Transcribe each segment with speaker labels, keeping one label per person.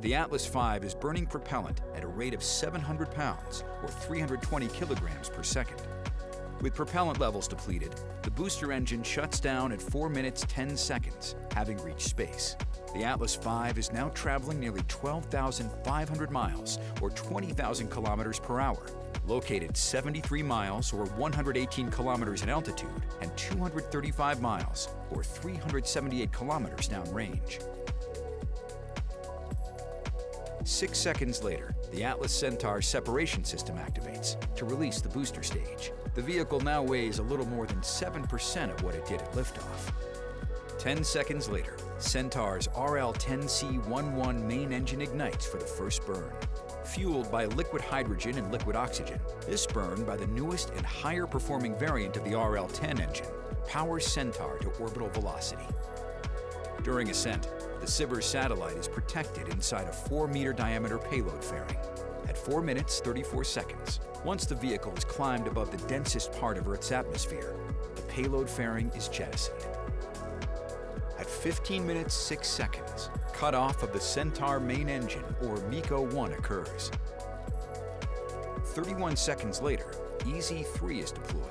Speaker 1: The Atlas V is burning propellant at a rate of 700 pounds, or 320 kilograms per second. With propellant levels depleted, the booster engine shuts down at 4 minutes 10 seconds, having reached space. The Atlas V is now traveling nearly 12,500 miles, or 20,000 kilometers per hour, located 73 miles, or 118 kilometers in altitude, and 235 miles, or 378 kilometers downrange. 6 seconds later, the Atlas Centaur separation system activates to release the booster stage. The vehicle now weighs a little more than 7% of what it did at liftoff. 10 seconds later, Centaur's RL-10C11 main engine ignites for the first burn. Fueled by liquid hydrogen and liquid oxygen, this burn by the newest and higher performing variant of the RL-10 engine powers Centaur to orbital velocity. During ascent, the SBIRS satellite is protected inside a 4-meter diameter payload fairing. At 4 minutes 34 seconds, once the vehicle has climbed above the densest part of Earth's atmosphere, the payload fairing is jettisoned. At 15 minutes 6 seconds, cutoff of the Centaur main engine, or MECO-1, occurs. 31 seconds later, EZ-3 is deployed.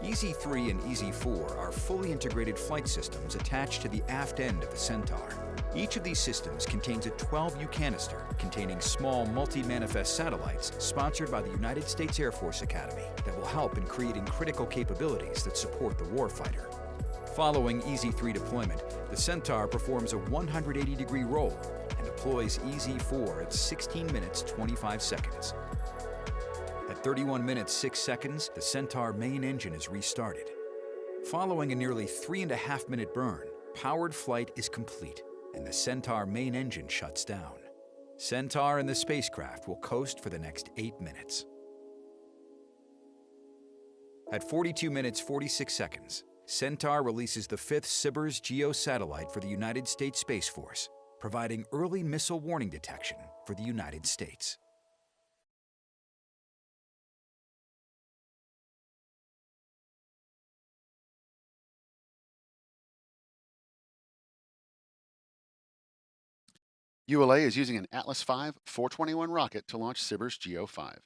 Speaker 1: EZ-3 and EZ-4 are fully integrated flight systems attached to the aft end of the Centaur. Each of these systems contains a 12U canister containing small multi-manifest satellites sponsored by the United States Air Force Academy that will help in creating critical capabilities that support the warfighter. Following EZ-3 deployment, the Centaur performs a 180-degree roll and deploys EZ-4 at 16 minutes 25 seconds. At 31 minutes 6 seconds, the Centaur main engine is restarted. Following a nearly 3.5-minute burn, powered flight is complete, and the Centaur main engine shuts down. Centaur and the spacecraft will coast for the next 8 minutes. At 42 minutes 46 seconds, Centaur releases the 5th SBIRS GEO satellite for the United States Space Force, providing early missile warning detection for the United States.
Speaker 2: ULA is using an Atlas V 421 rocket to launch SBIRS GEO-5.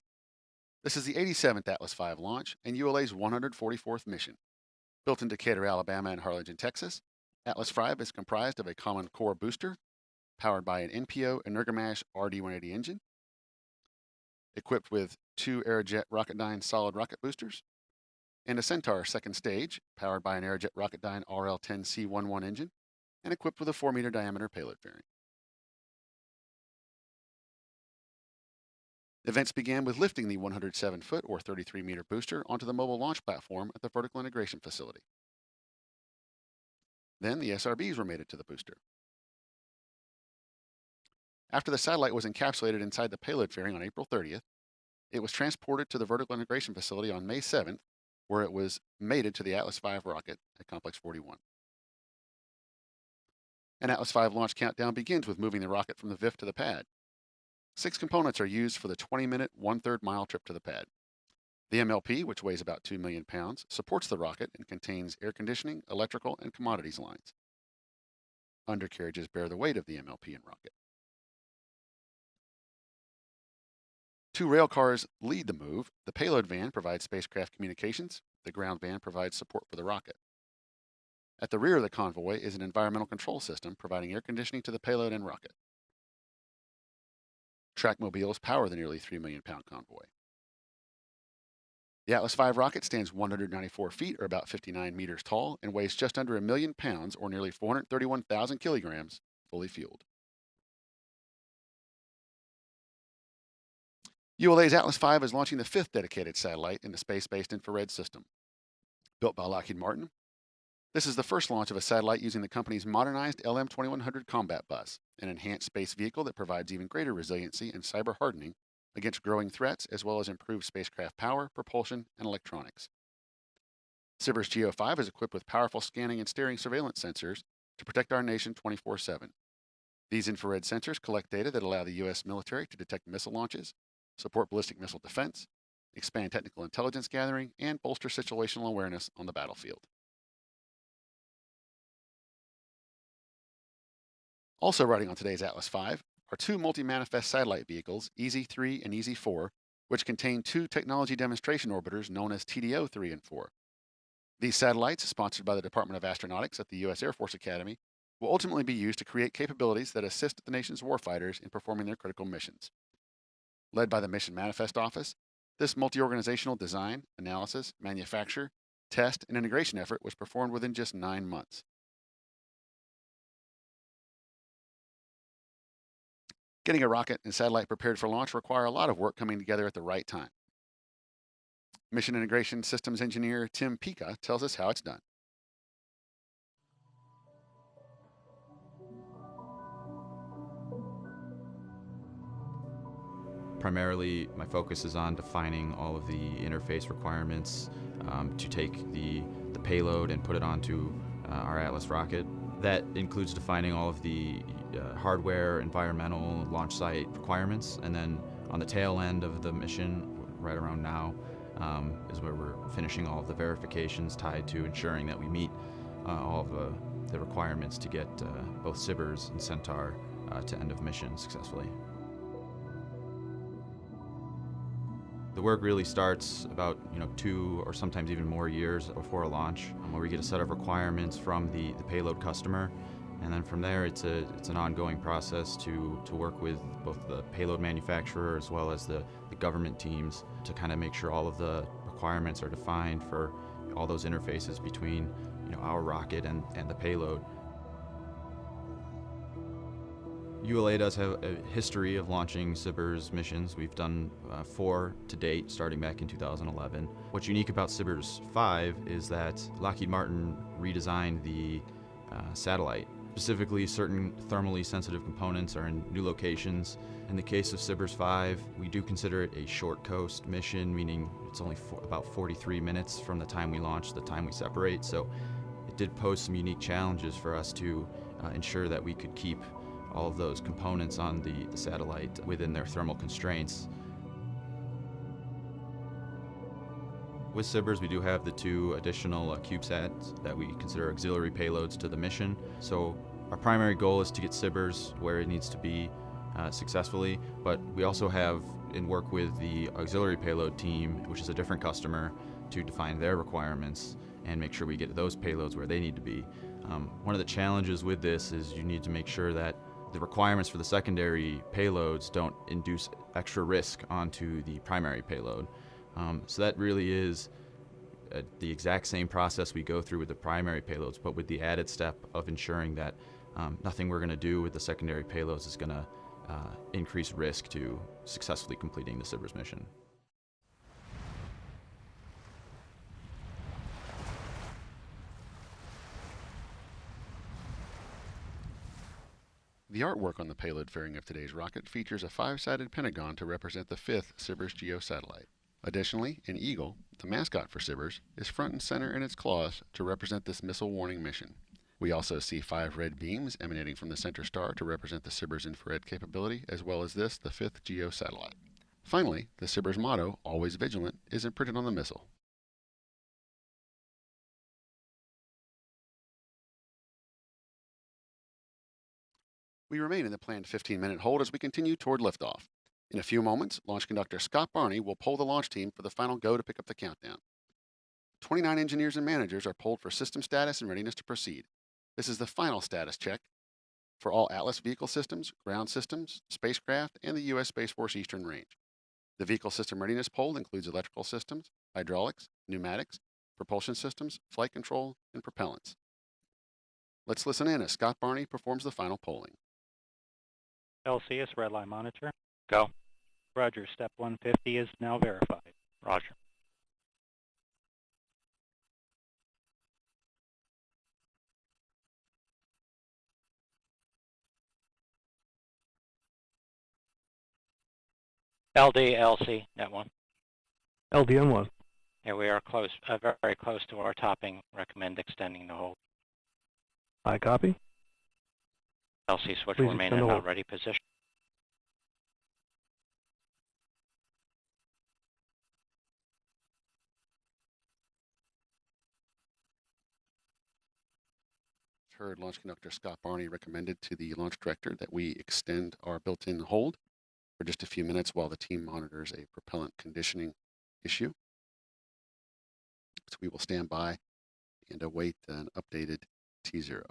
Speaker 2: This is the 87th Atlas V launch and ULA's 144th mission. Built in Decatur, Alabama and Harlingen, Texas, Atlas V is comprised of a common core booster powered by an NPO Energomash RD-180 engine, equipped with 2 Aerojet Rocketdyne solid rocket boosters, and a Centaur second stage powered by an Aerojet Rocketdyne RL-10C11 engine and equipped with a 4-meter diameter payload fairing. Events began with lifting the 107-foot or 33-meter booster onto the mobile launch platform at the vertical integration facility. Then the SRBs were mated to the booster. After the satellite was encapsulated inside the payload fairing on April 30th, it was transported to the vertical integration facility on May 7th, where it was mated to the Atlas V rocket at Complex 41. An Atlas V launch countdown begins with moving the rocket from the VIF to the pad. 6 components are used for the 20-minute, 1/3 mile trip to the pad. The MLP, which weighs about 2 million pounds, supports the rocket and contains air conditioning, electrical, and commodities lines. Undercarriages bear the weight of the MLP and rocket. 2 rail cars lead the move. The payload van provides spacecraft communications. The ground van provides support for the rocket. At the rear of the convoy is an environmental control system providing air conditioning to the payload and rocket. Trackmobiles power the nearly 3 million pound convoy. The Atlas V rocket stands 194 feet, or about 59 meters tall, and weighs just under 1 million pounds, or nearly 431,000 kilograms, fully fueled. ULA's Atlas V is launching the 5th dedicated satellite in the space-based infrared system. Built by Lockheed Martin, this is the first launch of a satellite using the company's modernized LM-2100 combat bus, an enhanced space vehicle that provides even greater resiliency and cyber hardening against growing threats, as well as improved spacecraft power, propulsion, and electronics. SBIRS GEO-5 is equipped with powerful scanning and steering surveillance sensors to protect our nation 24/7. These infrared sensors collect data that allow the U.S. military to detect missile launches, support ballistic missile defense, expand technical intelligence gathering, and bolster situational awareness on the battlefield. Also riding on today's Atlas V, are two multi-manifest satellite vehicles, EZ-3 and EZ-4, which contain two technology demonstration orbiters known as TDO-3 and 4. These satellites, sponsored by the Department of Astronautics at the U.S. Air Force Academy, will ultimately be used to create capabilities that assist the nation's warfighters in performing their critical missions. Led by the Mission Manifest Office, this multi-organizational design, analysis, manufacture, test, and integration effort was performed within just 9 months. Getting a rocket and satellite prepared for launch require a lot of work coming together at the right time. Mission Integration Systems Engineer Tim Pika tells us how it's done.
Speaker 3: Primarily, my focus is on defining all of the interface requirements to take the payload and put it onto our Atlas rocket. That includes defining all of the hardware, environmental, launch site requirements, and then on the tail end of the mission, right around now, is where we're finishing all of the verifications tied to ensuring that we meet all of the requirements to get both SBIRS and Centaur to end of mission successfully. The work really starts about 2 or sometimes even more years before a launch, where we get a set of requirements from the payload customer, and then from there it's an ongoing process to work with both the payload manufacturer as well as the government teams to kind of make sure all of the requirements are defined for all those interfaces between our rocket and the payload. ULA does have a history of launching SBIRS missions. We've done 4 to date, starting back in 2011. What's unique about SBIRS 5 is that Lockheed Martin redesigned the satellite. Specifically, certain thermally sensitive components are in new locations. In the case of SBIRS 5, we do consider it a short coast mission, meaning it's only about 43 minutes from the time we launch to the time we separate. So it did pose some unique challenges for us to ensure that we could keep all of those components on the satellite within their thermal constraints. With SBIRS, we do have the 2 additional Cubesats that we consider auxiliary payloads to the mission. So our primary goal is to get SBIRS where it needs to be successfully, but we also have in work with the auxiliary payload team, which is a different customer, to define their requirements and make sure we get those payloads where they need to be. One of the challenges with this is you need to make sure that the requirements for the secondary payloads don't induce extra risk onto the primary payload. So that really is the exact same process we go through with the primary payloads, but with the added step of ensuring that nothing we're going to do with the secondary payloads is going to increase risk to successfully completing the SBIRS mission.
Speaker 2: The artwork on the payload fairing of today's rocket features a 5-sided pentagon to represent the 5th SBIRS GEO satellite. Additionally, an eagle, the mascot for SBIRS, is front and center in its claws to represent this missile warning mission. We also see 5 red beams emanating from the center star to represent the SBIRS infrared capability, as well as this, the 5th GEO satellite. Finally, the SBIRS motto, "Always Vigilant," is imprinted on the missile. We remain in the planned 15-minute hold as we continue toward liftoff. In a few moments, launch conductor Scott Barney will poll the launch team for the final go to pick up the countdown. 29 engineers and managers are polled for system status and readiness to proceed. This is the final status check for all Atlas vehicle systems, ground systems, spacecraft, and the U.S. Space Force Eastern Range. The vehicle system readiness poll includes electrical systems, hydraulics, pneumatics, propulsion systems, flight control, and propellants. Let's listen in as Scott Barney performs the final polling.
Speaker 4: LCS redline monitor. Go. Roger, step 150 is now verified. Roger. LD-LC, net 1.
Speaker 5: LDN1.
Speaker 4: Here we are close, very close to our topping. Recommend extending the hold.
Speaker 5: I copy.
Speaker 4: LC switch
Speaker 5: Please
Speaker 4: will remain
Speaker 5: extend
Speaker 4: in
Speaker 5: the
Speaker 4: a
Speaker 5: hold.
Speaker 4: ready position.
Speaker 2: heard, Launch Conductor Scott Barney recommended to the launch director that we extend our built-in hold for just a few minutes while the team monitors a propellant conditioning issue. So we will stand by and await an updated T0.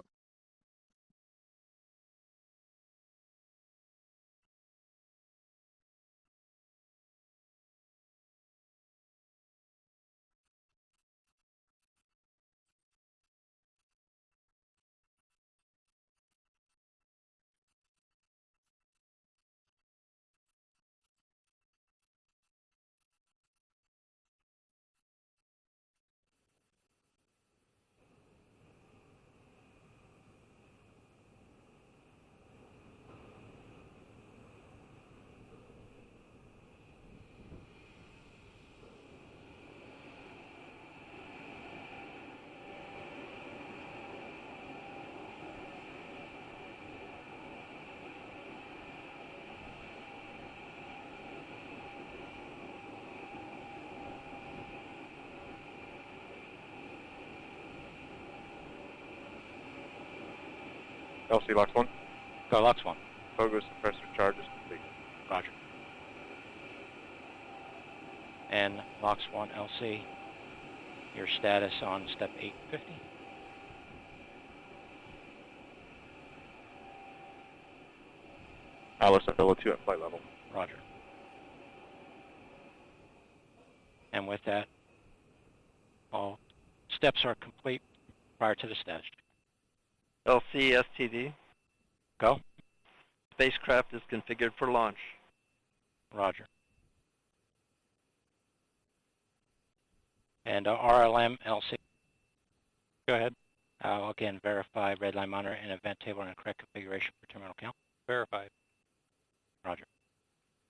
Speaker 6: LC LOX 1.
Speaker 4: Go, LOX 1.
Speaker 6: Pogo suppressor charge is complete.
Speaker 4: Roger. And LOX 1 LC, your status on step 850.
Speaker 6: Alice LO2 at flight level.
Speaker 4: Roger. And with that, all steps are complete prior to the status check.
Speaker 7: LC STD.
Speaker 4: Go.
Speaker 7: Spacecraft is configured for launch.
Speaker 4: Roger. And RLM LC. Go ahead. I'll again verify red line monitor and event table in a correct configuration for terminal count. Verified. Roger.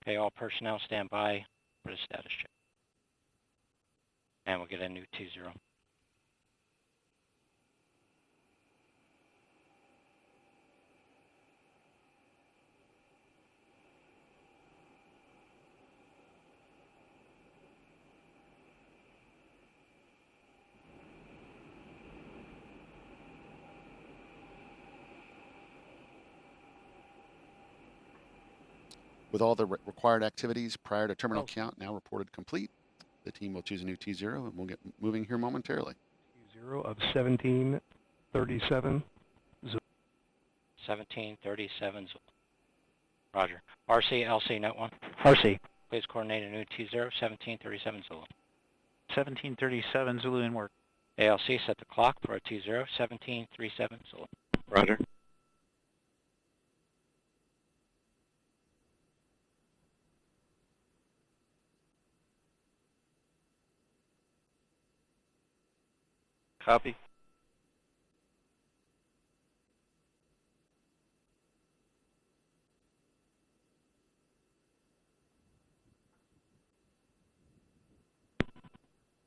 Speaker 4: Okay, all personnel stand by for the status check. And we'll get a new T0.
Speaker 2: With all the required activities prior to terminal count now reported complete, the team will choose a new T0 and we'll get moving here momentarily.
Speaker 5: T0 of 1737.
Speaker 4: 1737 Zulu. Roger. RC, LC, note 1.
Speaker 8: RC.
Speaker 4: Please coordinate a new T0, 1737 Zulu.
Speaker 8: 1737 Zulu in work.
Speaker 4: ALC, set the clock for a T0, 1737 Zulu.
Speaker 6: Roger.
Speaker 7: Copy.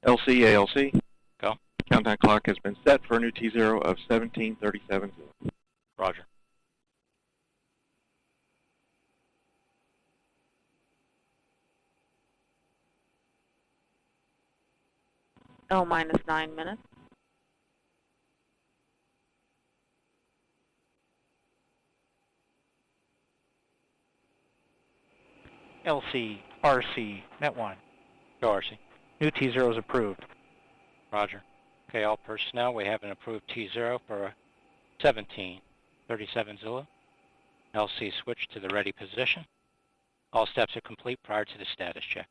Speaker 6: LC ALC.
Speaker 4: Go.
Speaker 6: Countdown clock has been set for a new T0 of 1737.
Speaker 4: Roger.
Speaker 9: Oh, minus 9 minutes.
Speaker 8: LC, RC, net 1.
Speaker 4: Go, RC.
Speaker 8: New T0 is approved.
Speaker 4: Roger. Okay, all personnel, we have an approved T0 for a 1737 Zulu. LC switch to the ready position. All steps are complete prior to the status check.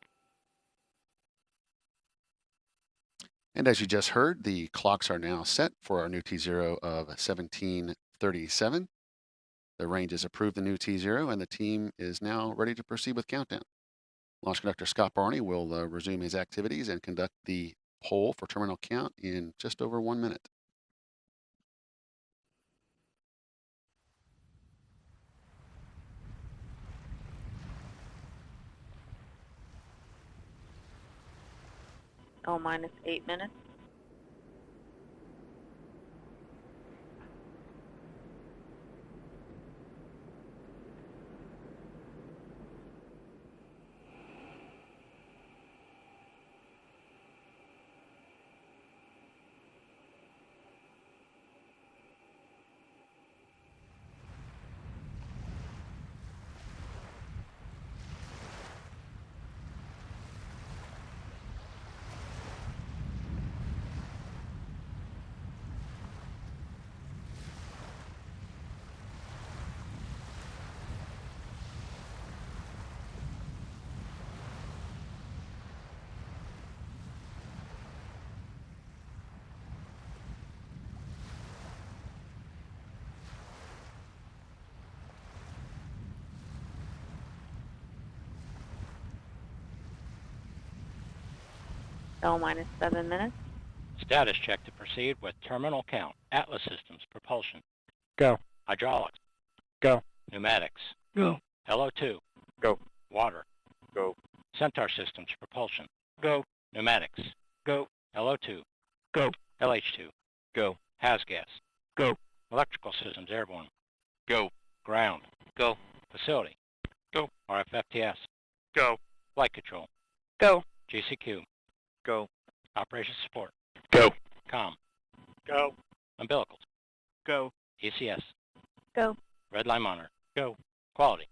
Speaker 2: And as you just heard, the clocks are now set for our new T0 of 1737. The range has approved the new T0 and the team is now ready to proceed with countdown. Launch Conductor Scott Barney will resume his activities and conduct the poll for terminal count in just over 1 minute.
Speaker 9: Oh, minus 8 minutes. L minus 7 minutes.
Speaker 4: Status check to proceed with terminal count. Atlas systems, propulsion.
Speaker 8: Go.
Speaker 4: Hydraulics.
Speaker 8: Go.
Speaker 4: Pneumatics.
Speaker 8: Go.
Speaker 4: LO2.
Speaker 6: Go.
Speaker 4: Water.
Speaker 6: Go.
Speaker 4: Centaur systems, propulsion.
Speaker 8: Go.
Speaker 4: Pneumatics.
Speaker 8: Go.
Speaker 4: LO2.
Speaker 8: Go.
Speaker 4: LH2.
Speaker 6: Go.
Speaker 4: Has gas.
Speaker 8: Go.
Speaker 4: Electrical systems, airborne.
Speaker 6: Go.
Speaker 4: Ground.
Speaker 6: Go.
Speaker 4: Facility.
Speaker 6: Go.
Speaker 4: RFFTS.
Speaker 6: Go.
Speaker 4: Flight control.
Speaker 8: Go.
Speaker 4: GCQ.
Speaker 6: Go.
Speaker 4: Operations support.
Speaker 6: Go.
Speaker 4: COM.
Speaker 6: Go.
Speaker 4: Umbilicals.
Speaker 6: Go.
Speaker 4: ECS.
Speaker 9: Go.
Speaker 4: Redline monitor. Go. Quality.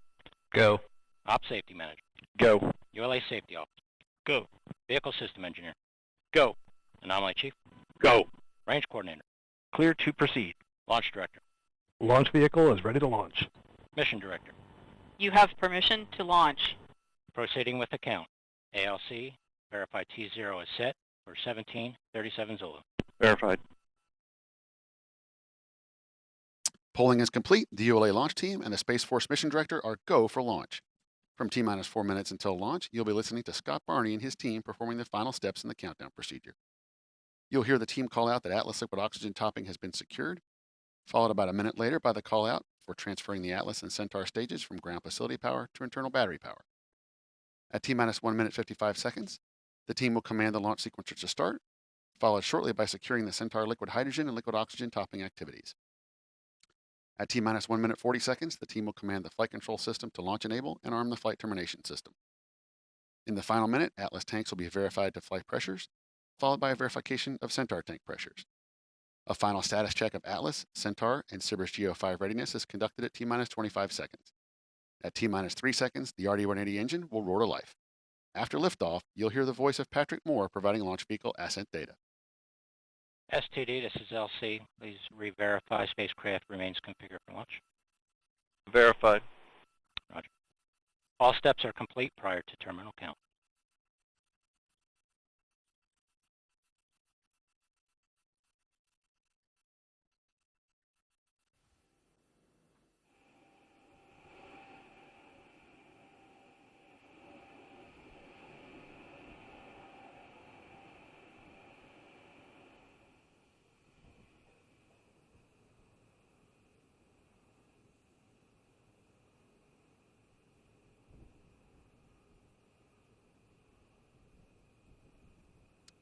Speaker 6: Go.
Speaker 4: Op safety manager.
Speaker 6: Go.
Speaker 4: ULA safety officer.
Speaker 6: Go.
Speaker 4: Vehicle system engineer.
Speaker 6: Go.
Speaker 4: Anomaly chief.
Speaker 6: Go.
Speaker 4: Range coordinator.
Speaker 8: Clear to proceed.
Speaker 4: Launch director.
Speaker 5: Launch vehicle is ready to launch.
Speaker 4: Mission director.
Speaker 10: You have permission to launch.
Speaker 4: Proceeding with the count. ALC. Verify T0 is set for 1737 Zulu.
Speaker 6: Verified.
Speaker 2: Polling is complete. The ULA launch team and the Space Force mission director are go for launch. From T-minus 4 minutes until launch, you'll be listening to Scott Barney and his team performing the final steps in the countdown procedure. You'll hear the team call out that Atlas liquid oxygen topping has been secured, followed about a minute later by the call out for transferring the Atlas and Centaur stages from ground facility power to internal battery power. At T-minus 1 minute 55 seconds, the team will command the launch sequencer to start, followed shortly by securing the Centaur liquid hydrogen and liquid oxygen topping activities. At T-minus 1 minute 40 seconds, the team will command the flight control system to launch enable and arm the flight termination system. In the final minute, Atlas tanks will be verified to flight pressures, followed by a verification of Centaur tank pressures. A final status check of Atlas, Centaur, and SBIRS GO5 readiness is conducted at T-minus 25 seconds. At T-minus 3 seconds, the RD-180 engine will roar to life. After liftoff, you'll hear the voice of Patrick Moore providing launch vehicle ascent data.
Speaker 4: STD, this is LC. Please re-verify spacecraft remains configured for launch.
Speaker 6: Verified.
Speaker 4: Roger. All steps are complete prior to terminal count.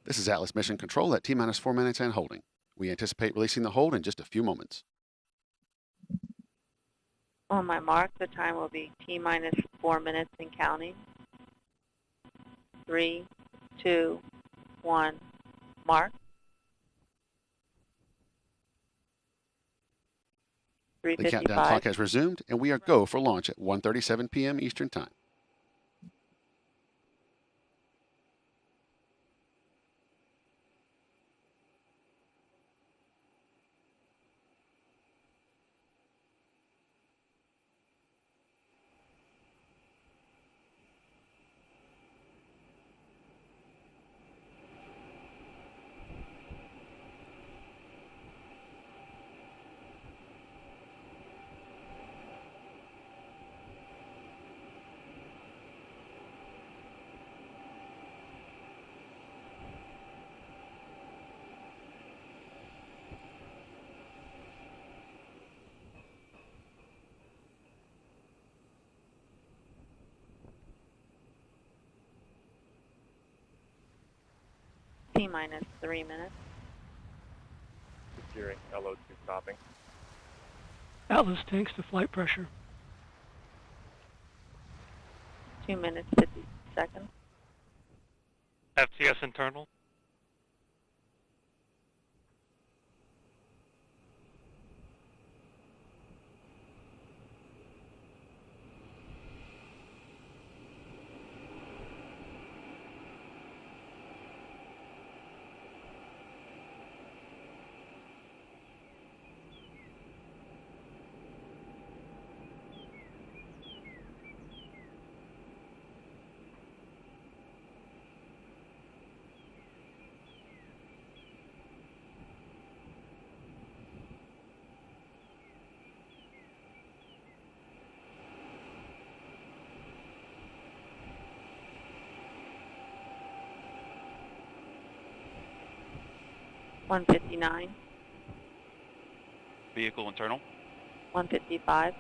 Speaker 2: This is Atlas Mission Control at T-minus 4 minutes and holding. We anticipate releasing the hold in just a few moments.
Speaker 9: On my mark, the time will be T-minus 4 minutes and counting. 3, 2, 1, mark. 3:55.
Speaker 2: The countdown clock has resumed, and we are go for launch at 1:37 p.m. Eastern Time.
Speaker 9: T-minus 3 minutes.
Speaker 6: Securing LO2 stopping.
Speaker 5: Atlas tanks to flight pressure.
Speaker 9: 2 minutes, 50 seconds.
Speaker 6: FTS internal.
Speaker 9: 159.
Speaker 11: Vehicle internal.
Speaker 9: 155.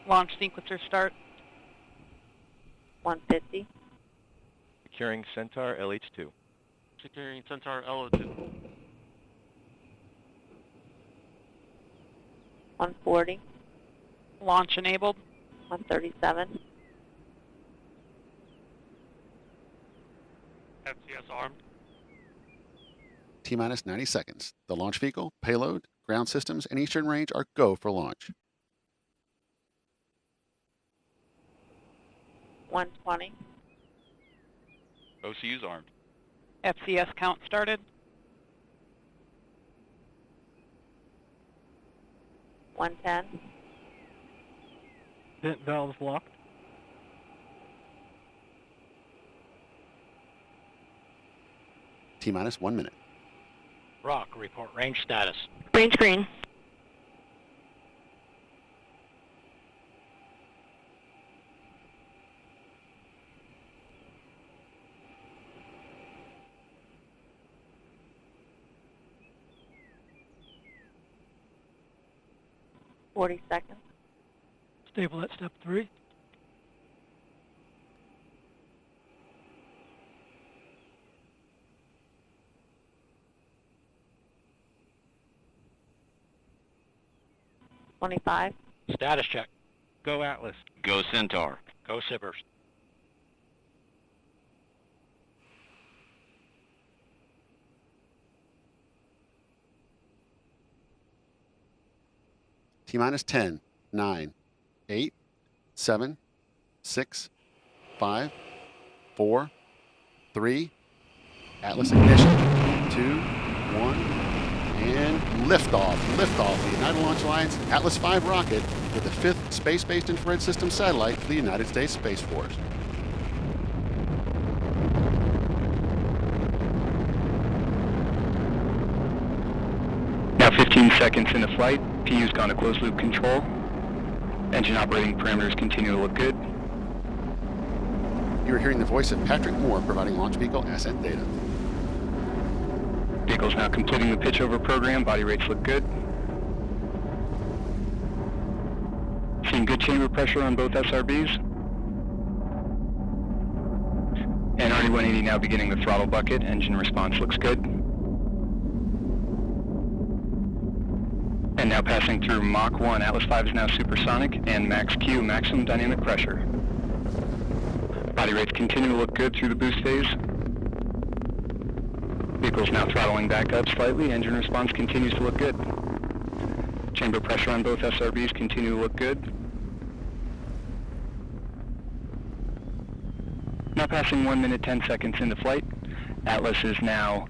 Speaker 10: Launch sequencer start.
Speaker 9: 150.
Speaker 12: Securing Centaur LH2.
Speaker 11: Securing Centaur LO2.
Speaker 9: 140.
Speaker 10: Launch enabled.
Speaker 9: 137.
Speaker 11: FCS armed.
Speaker 2: T-minus 90 seconds. The launch vehicle, payload, ground systems, and Eastern Range are go for launch.
Speaker 9: 120.
Speaker 11: OCU's armed.
Speaker 10: FCS count started.
Speaker 9: 110.
Speaker 5: Vent valves locked.
Speaker 2: T-minus 1 minute.
Speaker 4: Rock, report range status.
Speaker 9: Range green. Seconds.
Speaker 5: Stable at step 3.
Speaker 4: Status check.
Speaker 12: Go Atlas.
Speaker 11: Go Centaur.
Speaker 4: Go SBIRS.
Speaker 2: T-minus 10, 9, 8, 7, 6, 5, 4, 3, Atlas ignition, 2, 1, and liftoff. Liftoff, the United Launch Alliance Atlas V rocket with the 5th space-based infrared system satellite for the United States Space Force.
Speaker 13: Now 15 seconds into flight. PU's gone to closed loop control. Engine operating parameters continue to look good.
Speaker 2: You are hearing the voice of Patrick Moore providing launch vehicle ascent data.
Speaker 13: Vehicle's now completing the pitch over program. Body rates look good. Seeing good chamber pressure on both SRBs. And RD-180 now beginning the throttle bucket. Engine response looks good. And now passing through Mach 1, Atlas V is now supersonic, and Max Q, maximum dynamic pressure. Body rates continue to look good through the boost phase. Vehicle's now throttling back up slightly, engine response continues to look good. Chamber pressure on both SRBs continue to look good. Now passing 1 minute 10 seconds into flight. Atlas is now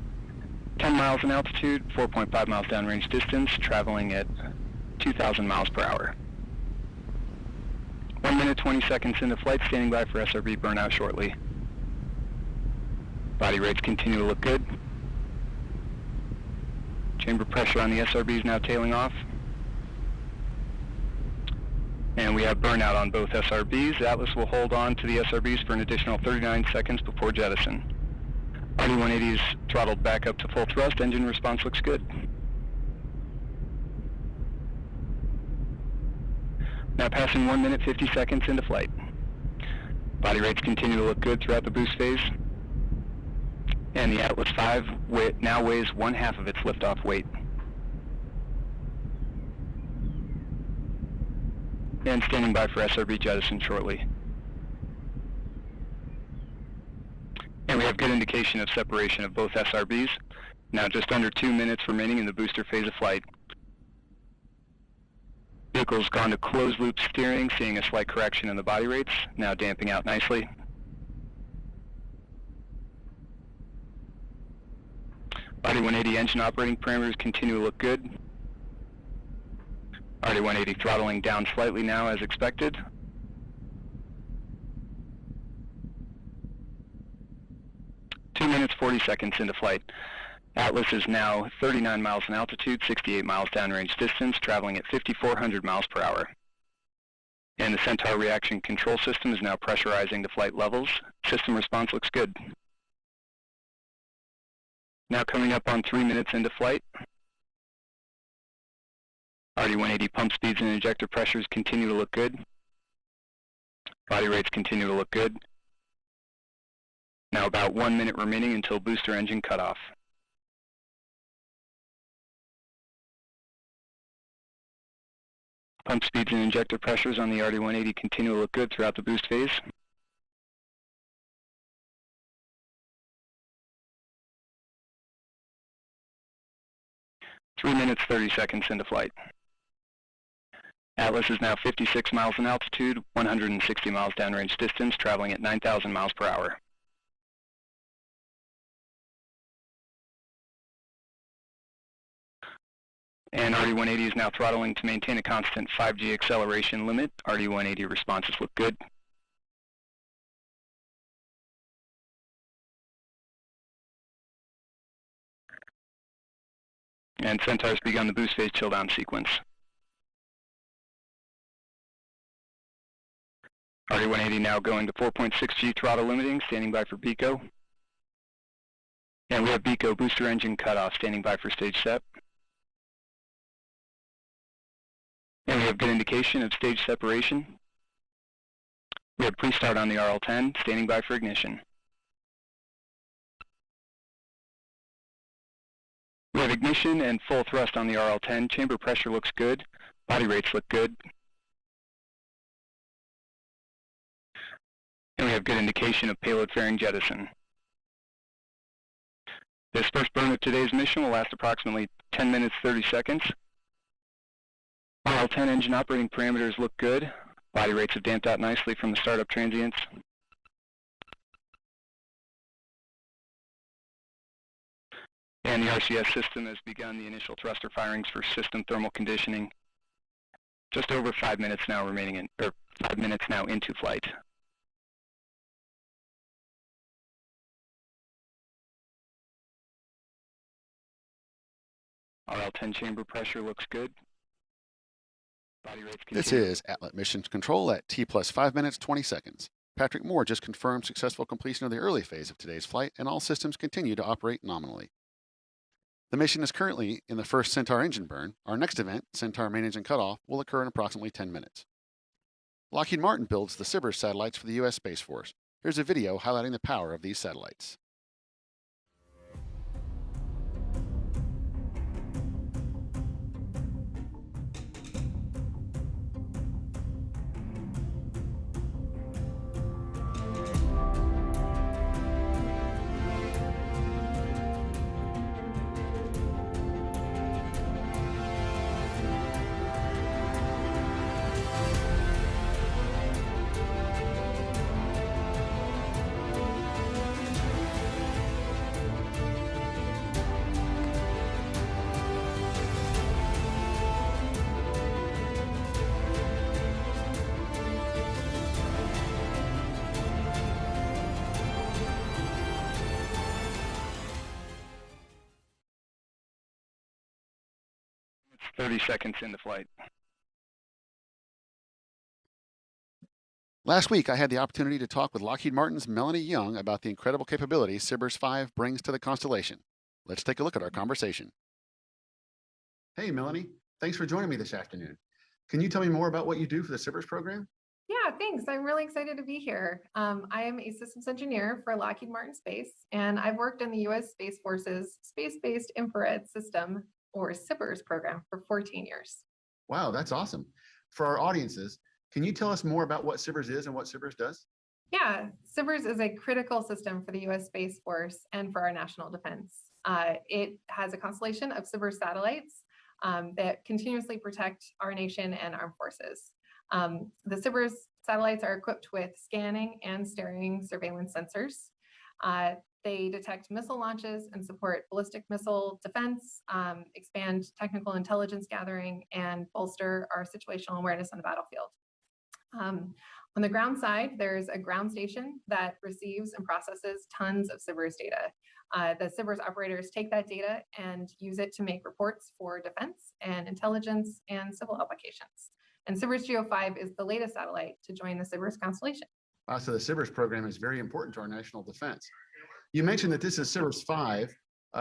Speaker 13: 10 miles in altitude, 4.5 miles downrange distance, traveling at 2,000 miles per hour. 1 minute 20 seconds into flight, standing by for SRB burnout shortly. Body rates continue to look good. Chamber pressure on the SRB is now tailing off. And we have burnout on both SRBs. Atlas will hold on to the SRBs for an additional 39 seconds before jettison. RD-180 is throttled back up to full thrust. Engine response looks good. Now passing 1 minute 50 seconds into flight. Body rates continue to look good throughout the boost phase. And the Atlas V now weighs 1/2 of its liftoff weight. And standing by for SRB jettison shortly. And we have good indication of separation of both SRBs. Now just under 2 minutes remaining in the booster phase of flight. Vehicle's gone to closed loop steering, seeing a slight correction in the body rates, now damping out nicely. RD-180 engine operating parameters continue to look good. RD-180 throttling down slightly now as expected. Two minutes 40 seconds into flight. Atlas is now 39 miles in altitude, 68 miles downrange distance, traveling at 5,400 miles per hour. And the Centaur reaction control system is now pressurizing the flight levels. System response looks good. Now coming up on 3 minutes into flight. RD-180 pump speeds and injector pressures continue to look good. Body rates continue to look good. Now about 1 minute remaining until booster engine cutoff. Pump speeds and injector pressures on the RD-180 continue to look good throughout the boost phase. Three minutes, 30 seconds into flight. Atlas is now 56 miles in altitude, 160 miles downrange distance, traveling at 9,000 miles per hour. And RD-180 is now throttling to maintain a constant 5G acceleration limit. RD-180 responses look good. And Centaur's begun the boost phase chill down sequence. RD-180 now going to 4.6G throttle limiting, standing by for BECO. And we have BECO booster engine cutoff, standing by for stage set. And we have good indication of stage separation. We have pre-start on the RL-10, standing by for ignition. We have ignition and full thrust on the RL-10. Chamber pressure looks good. Body rates look good. And we have good indication of payload fairing jettison. This first burn of today's mission will last approximately 10 minutes, 30 seconds. RL-10 engine operating parameters look good. Body rates have damped out nicely from the startup transients. And the RCS system has begun the initial thruster firings for system thermal conditioning. Just over 5 minutes now remaining in, or 5 minutes now into flight. RL-10 chamber pressure looks good. Body rates continue.
Speaker 2: This is Atlas Mission Control at T plus 5 minutes, 20 seconds. Patrick Moore just confirmed successful completion of the early phase of today's flight, and all systems continue to operate nominally. The mission is currently in the first Centaur engine burn. Our next event, Centaur main engine cutoff, will occur in approximately 10 minutes. Lockheed Martin builds the SBIRS satellites for the U.S. Space Force. Here's a video highlighting the power of these satellites.
Speaker 13: It's 30 seconds into flight.
Speaker 2: Last week, I had the opportunity to talk with Lockheed Martin's Melanie Young about the incredible capabilities SBIRS 5 brings to the constellation. Let's take a look at our conversation. Hey, Melanie. Thanks for joining me this afternoon. Can you tell me more about what you do for the SBIRS program?
Speaker 14: Yeah, thanks. I'm really excited to be here. I am a systems engineer for Lockheed Martin Space, and I've worked in the U.S. Space Force's Space-Based Infrared System, or SBIRS program, for 14 years.
Speaker 2: Wow, that's awesome. For our audiences, can you tell us more about what SBIRS is and what SBIRS does?
Speaker 14: Yeah, SBIRS is a critical system for the U.S. Space Force and for our national defense. It has a constellation of SBIRS satellites that continuously protect our nation and armed forces. The SBIRS satellites are equipped with scanning and steering surveillance sensors. They detect missile launches and support ballistic missile defense, expand technical intelligence gathering, and bolster our situational awareness on the battlefield. On the ground side, there's a ground station that receives and processes tons of SBIRS data. The SBIRS operators take that data and use it to make reports for defense and intelligence and civil applications. And SBIRS GEO-5 is the latest satellite to join the SBIRS constellation.
Speaker 2: Wow, so the SBIRS program is very important to our national defense. You mentioned that this is SBIRS 5.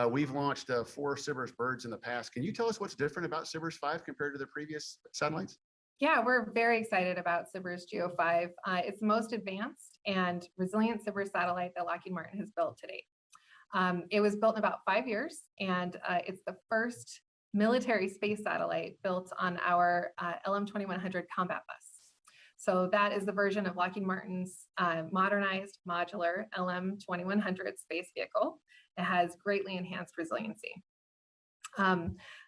Speaker 2: We've launched 4 SBIRS birds in the past. Can you tell us what's different about SBIRS 5 compared to the previous satellites?
Speaker 14: Yeah, we're very excited about SBIRS GEO5. It's the most advanced and resilient SBIRS satellite that Lockheed Martin has built to date. It was built in about 5 years, and it's the first military space satellite built on our LM2100 combat bus. So that is the version of Lockheed Martin's modernized modular LM2100 space vehicle. It has greatly enhanced resiliency.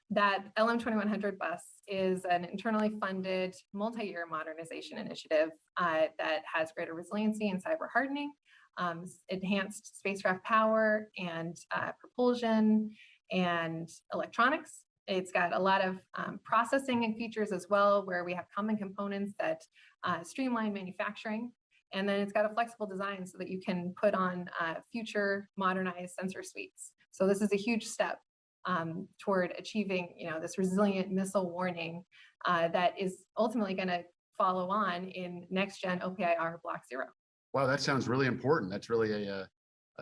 Speaker 14: That LM2100 bus is an internally funded multi-year modernization initiative that has greater resiliency and cyber hardening, enhanced spacecraft power and propulsion and electronics. It's got a lot of processing and features as well, where we have common components that streamline manufacturing. And then it's got a flexible design so that you can put on future modernized sensor suites. So this is a huge step toward achieving, this resilient missile warning that is ultimately going to follow on in next gen OPIR Block 0.
Speaker 2: Wow, that sounds really important. That's really a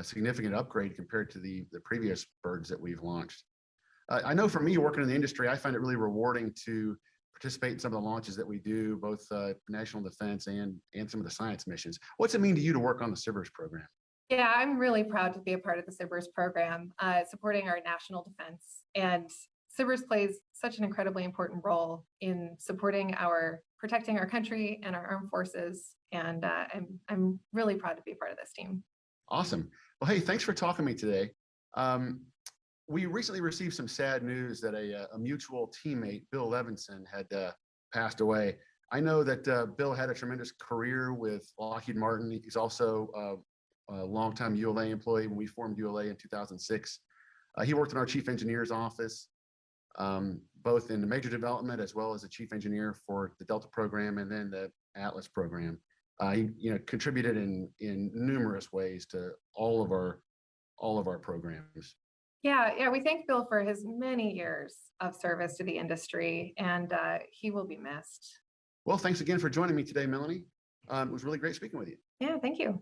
Speaker 2: significant upgrade compared to the previous birds that we've launched. I know for me, working in the industry, I find it really rewarding to participate in some of the launches that we do, both national defense and some of the science missions. What's it mean to you to work on the SBIRS program?
Speaker 14: Yeah, I'm really proud to be a part of the SBIRS program, supporting our national defense. And SBIRS plays such an incredibly important role in supporting protecting our country and our armed forces. And I'm really proud to be a part of this team.
Speaker 2: Awesome. Well, hey, thanks for talking to me today. We recently received some sad news that a mutual teammate, Bill Levinson, had passed away. I know that Bill had a tremendous career with Lockheed Martin. He's also a longtime ULA employee when we formed ULA in 2006. He worked in our chief engineer's office, both in the major development as well as the chief engineer for the Delta program and then the Atlas program. He contributed in numerous ways to all of our programs.
Speaker 14: Yeah, we thank Bill for his many years of service to the industry, and he will be missed.
Speaker 2: Well, thanks again for joining me today, Melanie. It was really great speaking with you.
Speaker 14: Yeah, thank you.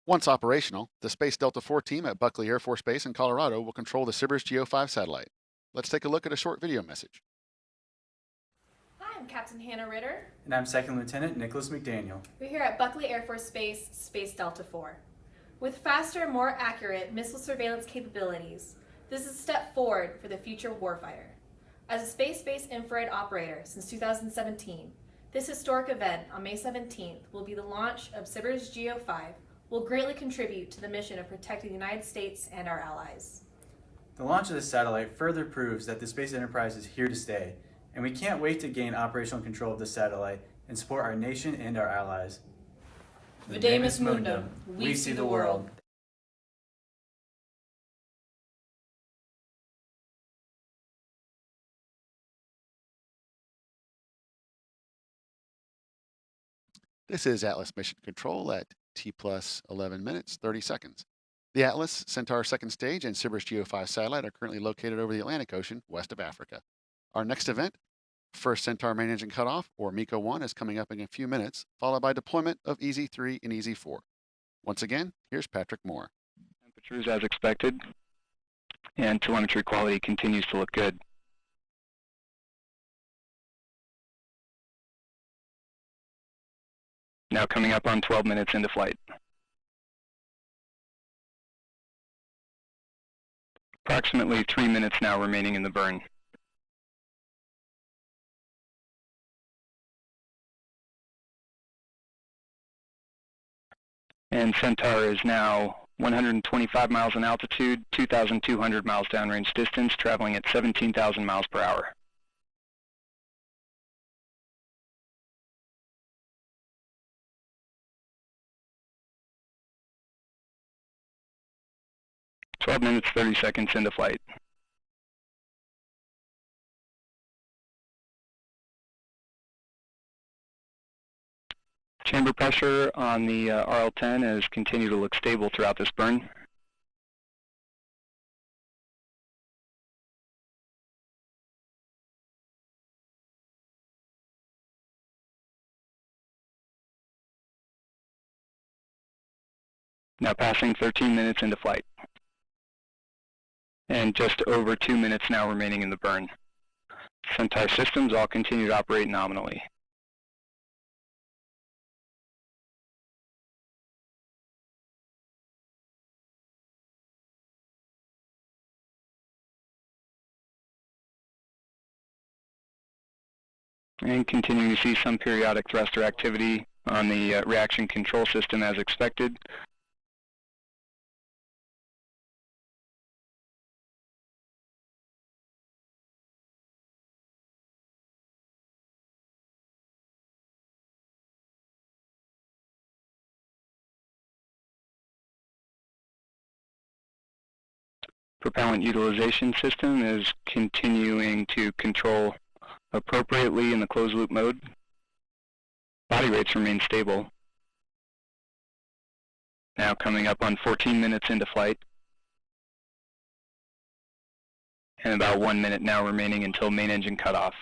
Speaker 2: Once operational, the Space Delta IV team at Buckley Air Force Base in Colorado will control the SBIRS GEO5 satellite. Let's take a look at a short video message.
Speaker 15: Hi, I'm Captain Hannah Ritter.
Speaker 16: And I'm Second Lieutenant Nicholas McDaniel.
Speaker 15: We're here at Buckley Air Force Base, Space Delta IV. With faster, more accurate missile surveillance capabilities, this is a step forward for the future warfighter. As a space-based infrared operator since 2017, this historic event on May 17th will be the launch of SBIRS GEO5, will greatly contribute to the mission of protecting the United States and our allies.
Speaker 16: The launch of this satellite further proves that the space enterprise is here to stay, and we can't wait to gain operational control of this satellite and support our nation and our allies.
Speaker 15: Videmus Mundum, we see the world.
Speaker 2: This is Atlas Mission Control at T plus 11 minutes, 30 seconds. The Atlas, Centaur second stage, and SBIRS GEO5 satellite are currently located over the Atlantic Ocean, west of Africa. Our next event, first Centaur main engine cutoff, or MECO 1, is coming up in a few minutes, followed by deployment of EZ3 and EZ4. Once again, here's Patrick Moore.
Speaker 13: Temperatures as expected, and telemetry quality continues to look good. Now coming up on 12 minutes into flight. Approximately 3 minutes now remaining in the burn. And Centaur is now 125 miles in altitude, 2,200 miles downrange distance, traveling at 17,000 miles per hour. "12 minutes, 30 seconds into flight. Chamber pressure on the RL-10 has continued to look stable throughout this burn. Now passing 13 minutes into flight. And just over 2 minutes now remaining in the burn. Centaur systems all continue to operate nominally. And continuing to see some periodic thruster activity on the reaction control system as expected. Propellant utilization system is continuing to control appropriately in the closed loop mode. Body rates remain stable. Now coming up on 14 minutes into flight. And about 1 minute now remaining until main engine cutoff.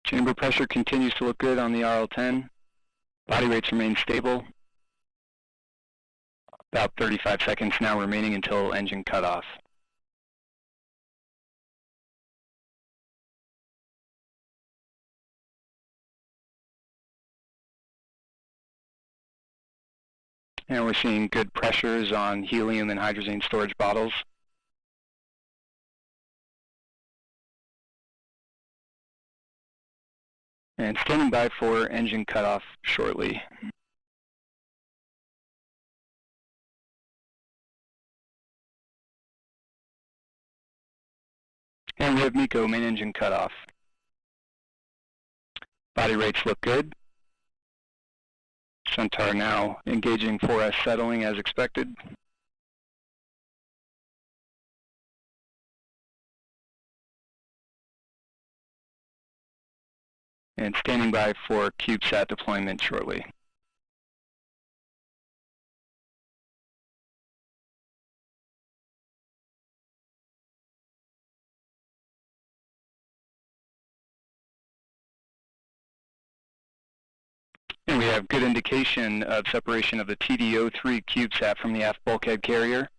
Speaker 13: Chamber pressure continues to look good on the RL-10. Body rates remain stable. About 35 seconds now remaining until engine cutoff. And we're seeing good pressures on helium and hydrogen storage bottles. And standing by for engine cutoff shortly. And we have MECO main engine cutoff. Body rates look good. Centaur now engaging 4S settling as expected. And standing by for Cubesat deployment shortly. And we have good indication of separation of the TD-03 Cubesat from the aft bulkhead carrier.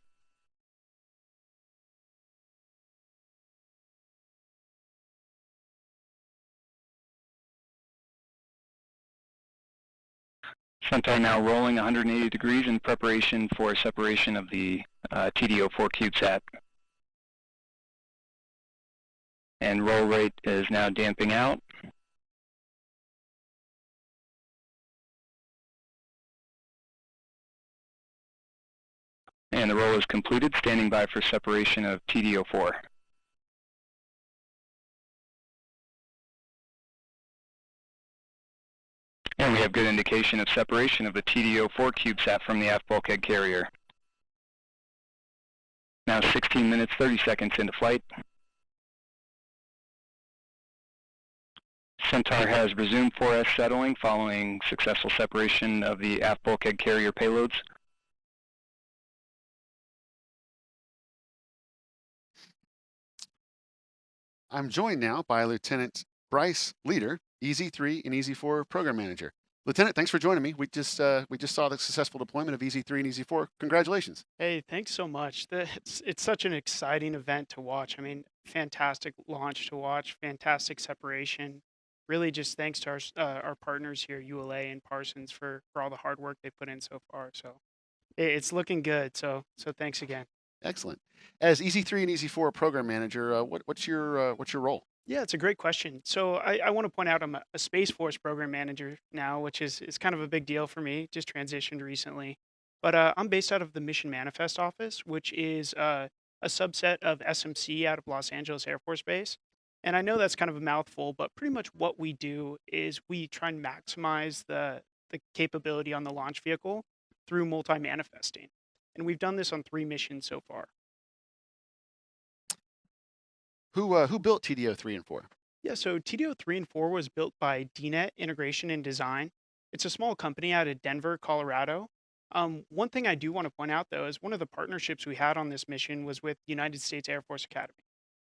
Speaker 13: Centaur now rolling 180 degrees in preparation for separation of the TD-04 Cubesat. And roll rate is now damping out. And the roll is completed, standing by for separation of TD-04. And we have good indication of separation of the TD-04 Cubesat from the aft bulkhead carrier. Now 16 minutes, 30 seconds into flight. Centaur has resumed 4S settling following successful separation of the aft bulkhead carrier payloads.
Speaker 2: I'm joined now by Lieutenant Bryce Leader, EZ3 and EZ4 Program Manager. Lieutenant, thanks for joining me. We just saw the successful deployment of EZ3 and EZ4. Congratulations.
Speaker 5: Hey, thanks so much. It's such an exciting event to watch. I mean, fantastic launch to watch, fantastic separation. Really just thanks to our partners here, ULA and Parsons, for all the hard work they put in so far. So it's looking good. So thanks again.
Speaker 2: Excellent. As EZ3 and EZ4 Program Manager, what's your role?
Speaker 5: Yeah, it's a great question. So I want to point out I'm a Space Force Program Manager now, which is kind of a big deal for me. Just transitioned recently. But I'm based out of the Mission Manifest Office, which is a subset of SMC out of Los Angeles Air Force Base. And I know that's kind of a mouthful, but pretty much what we do is we try and maximize the capability on the launch vehicle through multi-manifesting. And we've done this on 3 missions so far.
Speaker 2: Who built TD-03 and 4?
Speaker 5: Yeah, so TD-03 and 4 was built by DNet Integration and Design. It's a small company out of Denver, Colorado. One thing I do want to point out, though, is one of the partnerships we had on this mission was with United States Air Force Academy.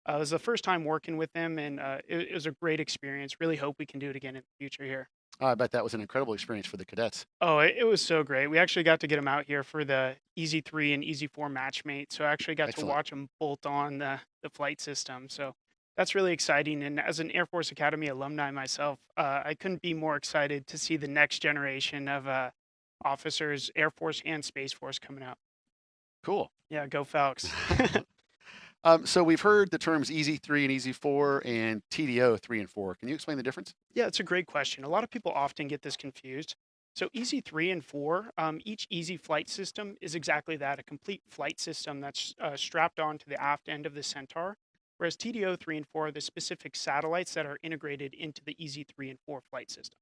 Speaker 5: It was the first time working with them, and it was a great experience. Really hope we can do it again in the future here.
Speaker 2: Oh, I bet that was an incredible experience for the cadets.
Speaker 5: Oh, it was so great. We actually got to get them out here for the Easy 3 and Easy 4 match mate. So I actually got to watch them bolt on the flight system. So that's really exciting. And as an Air Force Academy alumni myself, I couldn't be more excited to see the next generation of officers, Air Force and Space Force coming out.
Speaker 2: Cool.
Speaker 5: Yeah, go Falcons.
Speaker 2: So we've heard the terms Easy 3 and Easy 4 and TDO 3 and 4. Can you explain the difference?
Speaker 5: Yeah, it's a great question. A lot of people often get this confused. So Easy 3 and 4, each Easy flight system is exactly that, a complete flight system that's strapped onto the aft end of the Centaur, whereas TDO 3 and 4 are the specific satellites that are integrated into the Easy 3 and 4 flight system.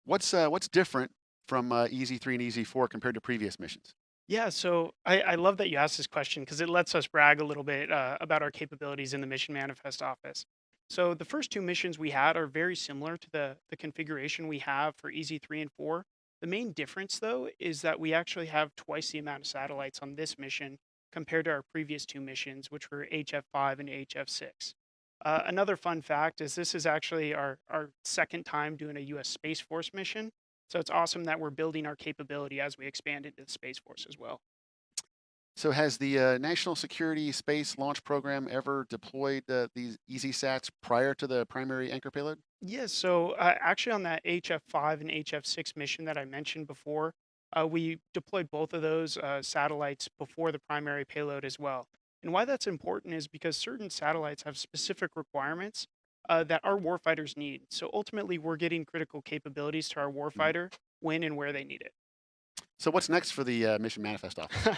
Speaker 2: What's different from Easy 3 and Easy 4 compared to previous missions?
Speaker 5: Yeah, so I love that you asked this question because it lets us brag a little bit about our capabilities in the Mission Manifest office. So the first two missions we had are very similar to the configuration we have for Easy 3 and 4. The main difference, though, is that we actually have twice the amount of satellites on this mission compared to our previous two missions, which were HF5 and HF6. Another fun fact is this is actually our second time doing a U.S. Space Force mission. So it's awesome that we're building our capability as we expand into the Space Force as well.
Speaker 2: So has the National Security Space Launch Program ever deployed these EasySats prior to the primary anchor payload?
Speaker 5: Yes, so actually on that HF5 and HF6 mission that I mentioned before, we deployed both of those satellites before the primary payload as well. And why that's important is because certain satellites have specific requirements that our warfighters need. So ultimately, we're getting critical capabilities to our warfighter when and where they need it.
Speaker 2: So what's next for the Mission Manifest office?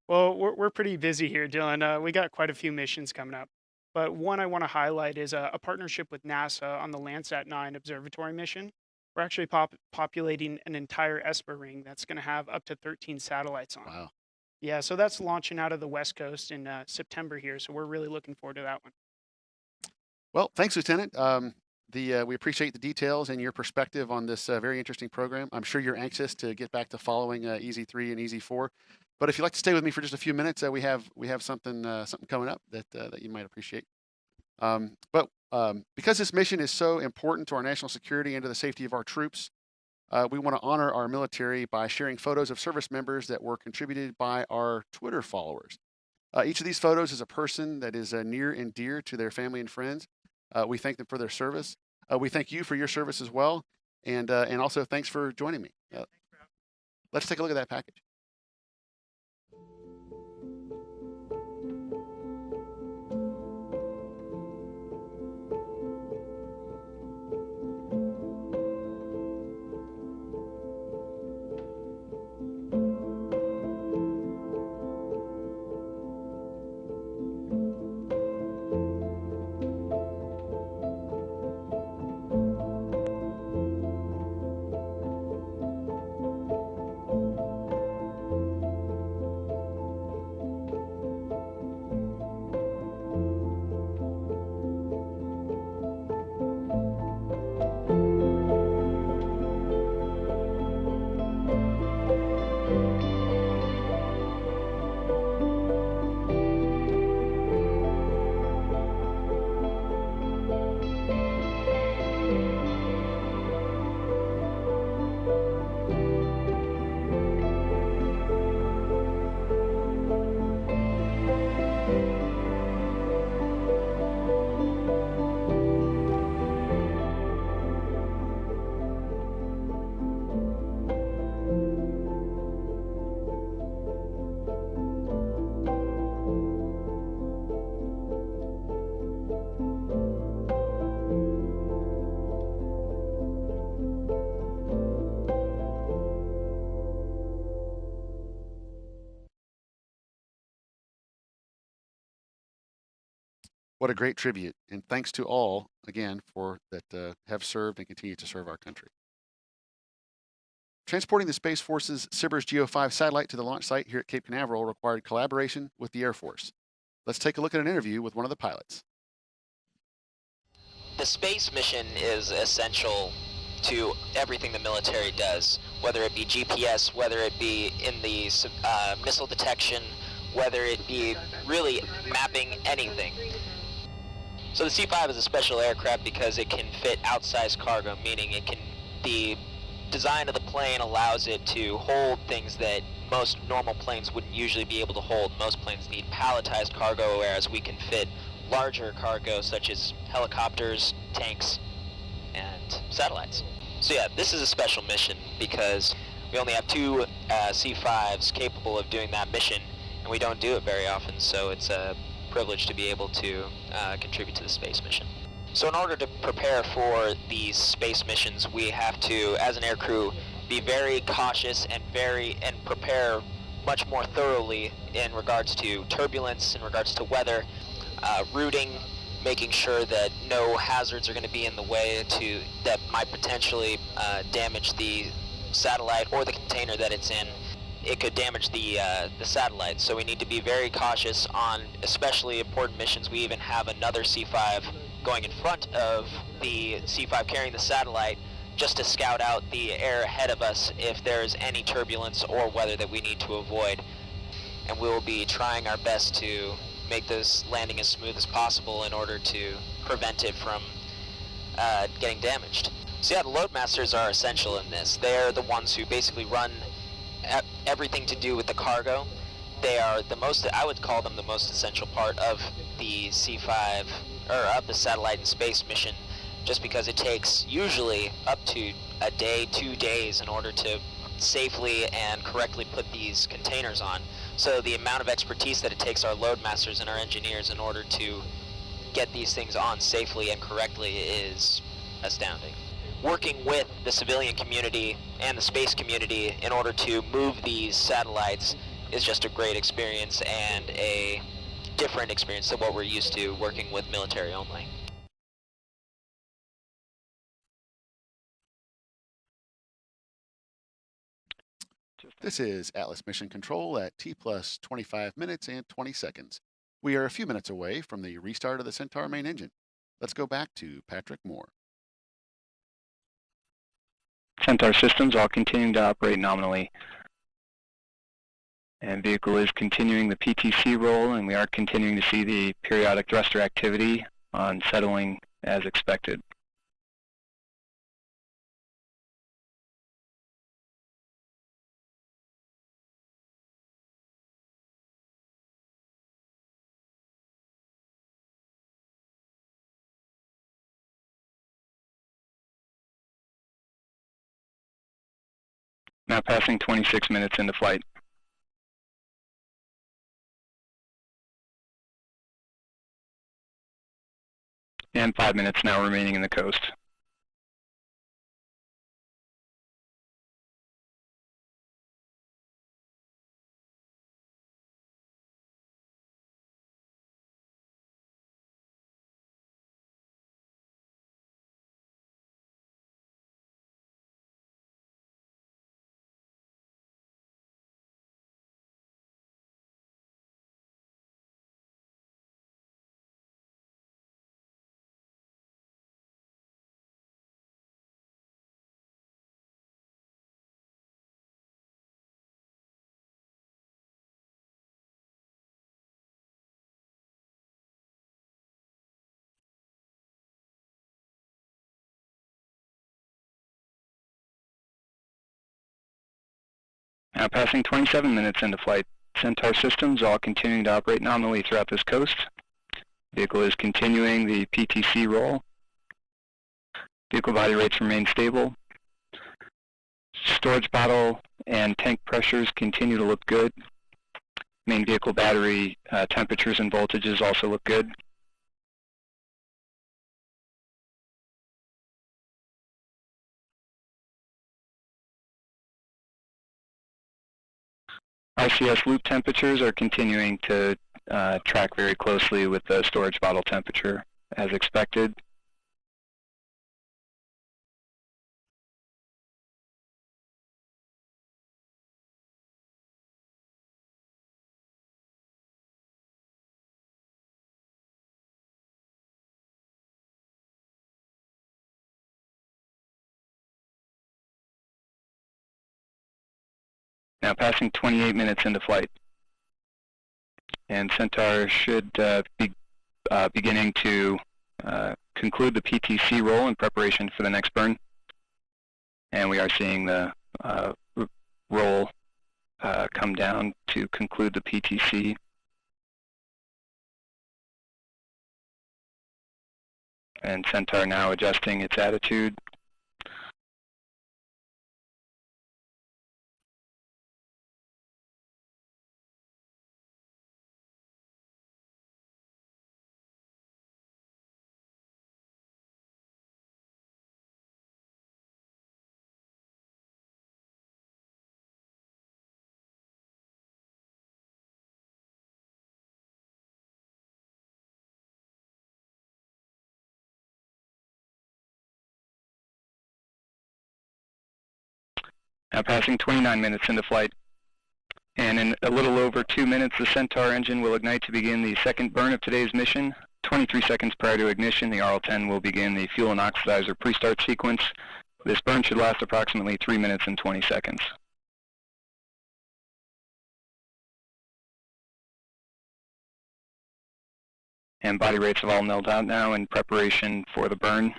Speaker 5: Well, we're pretty busy here, Dylan. We got quite a few missions coming up. But one I want to highlight is a partnership with NASA on the Landsat 9 observatory mission. We're actually populating an entire SBIRS ring that's going to have up to 13 satellites on it.
Speaker 2: Wow.
Speaker 5: Yeah, so that's launching out of the West Coast in September here. So we're really looking forward to that one.
Speaker 2: Well, thanks, Lieutenant. We appreciate the details and your perspective on this very interesting program. I'm sure you're anxious to get back to following Easy 3 and Easy 4. But if you'd like to stay with me for just a few minutes, we have something coming up that you might appreciate. Because this mission is so important to our national security and to the safety of our troops, we want to honor our military by sharing photos of service members that were contributed by our Twitter followers. Each of these photos is a person that is near and dear to their family and friends. We thank them for their service. We thank you for your service as well. And also thanks for joining me. Let's take a look at that package. What a great tribute. And thanks to all, again, for that have served and continue to serve our country. Transporting the Space Force's SBIRS GEO-5 satellite to the launch site here at Cape Canaveral required collaboration with the Air Force. Let's take a look at an interview with one of the pilots.
Speaker 17: The space mission is essential to everything the military does, whether it be GPS, whether it be in the missile detection, whether it be really mapping anything. So the C-5 is a special aircraft because it can fit outsized cargo, meaning the design of the plane allows it to hold things that most normal planes wouldn't usually be able to hold. Most planes need palletized cargo, whereas we can fit larger cargo such as helicopters, tanks, and satellites. So yeah, this is a special mission because we only have two C-5s capable of doing that mission, and we don't do it very often, so it's a privilege to be able to contribute to the space mission. So in order to prepare for these space missions, we have to, as an aircrew, be very cautious and prepare much more thoroughly in regards to turbulence, in regards to weather, routing, making sure that no hazards are going to be in the way that might potentially damage the satellite or the container that it's in. It could damage the satellite, so we need to be very cautious on especially important missions. We even have another C-5 going in front of the C-5 carrying the satellite just to scout out the air ahead of us if there's any turbulence or weather that we need to avoid. And we'll be trying our best to make this landing as smooth as possible in order to prevent it from getting damaged. So yeah, the loadmasters are essential in this. They're the ones who basically run everything to do with the cargo. They are I would call them the most essential part of the C-5, or of the satellite and space mission, just because it takes usually up to a day, 2 days in order to safely and correctly put these containers on. So the amount of expertise that it takes our loadmasters and our engineers in order to get these things on safely and correctly is astounding. Working with the civilian community and the space community in order to move these satellites is just a great experience and a different experience than what we're used to working with military only.
Speaker 2: This is Atlas Mission Control at T plus 25 minutes and 20 seconds. We are a few minutes away from the restart of the Centaur main engine. Let's go back to Patrick Moore.
Speaker 13: Centaur systems all continuing to operate nominally. And vehicle is continuing the PTC roll, and we are continuing to see the periodic thruster activity on settling as expected. Now passing 26 minutes into flight. And 5 minutes now remaining in the coast. Now passing 27 minutes into flight. Centaur systems all continuing to operate nominally throughout this coast. Vehicle is continuing the PTC roll. Vehicle body rates remain stable. Storage bottle and tank pressures continue to look good. Main vehicle battery temperatures and voltages also look good. RCS loop temperatures are continuing to track very closely with the storage bottle temperature as expected. Now passing 28 minutes into flight. And Centaur should be beginning to conclude the PTC roll in preparation for the next burn. And we are seeing the roll come down to conclude the PTC. And Centaur now adjusting its attitude. Now passing 29 minutes into flight. And in a little over 2 minutes, the Centaur engine will ignite to begin the second burn of today's mission. 23 seconds prior to ignition, the RL-10 will begin the fuel and oxidizer pre-start sequence. This burn should last approximately 3 minutes and 20 seconds. And body rates have all milled out now in preparation for the burn.